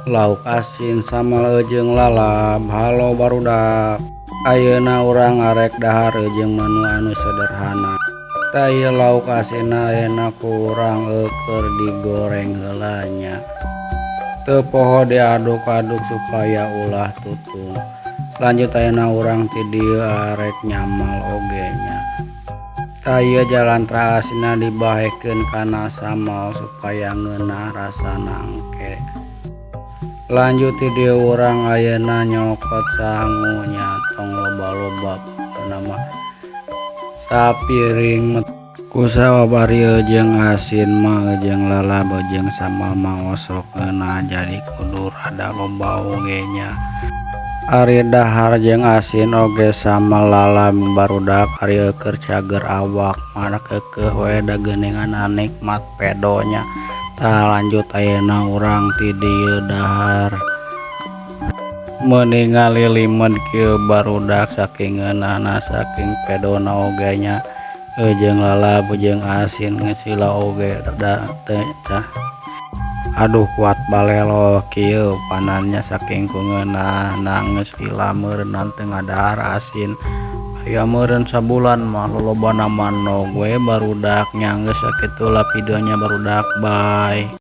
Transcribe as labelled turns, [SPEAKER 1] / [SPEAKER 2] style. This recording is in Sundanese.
[SPEAKER 1] Lauk asin sambal jeung lalap. Halo barudak, ayeuna urang arek dahar jeung menu anu sederhana. Da ieu lauk asinna enak ku urang keur digoreng heula nya. Teu poho diaduk-aduk supaya ulah tutung. Lanjut ayeuna urang ti dieu arek nyamal oge nya. Da ieu jalantra asinna dibahekeun kana sambal supaya ngeunah rasana engke. Lanjut ti dieu urang ayeuna nyokot sangu nya tong loba-loba pokona mah sapiring ku sababaraha jeung asin mah jeung lalap jeung sambal mah osok ngeunah jadi kudu rada loba oge nya. Ari dahar jeung asin oge sambal lalap barudak ari keur cager awak mah keukeuh we da geuningan nikmat pedo nya. Tah lanjut ayeuna urang ti dieu dahar meuninggali limet kieu barudak saking ngeunahna saking pedona oge nya jeung lalap jeung asin sila oge da teu cah. Aduh kuat balelo kieu panannya saking ku ngeunahna geus sila meureunna teu ngadahar asin. Aya meureun sabulan mah lolobana mannog we barudak nya geus sakitu lah videonya barudak. Bye.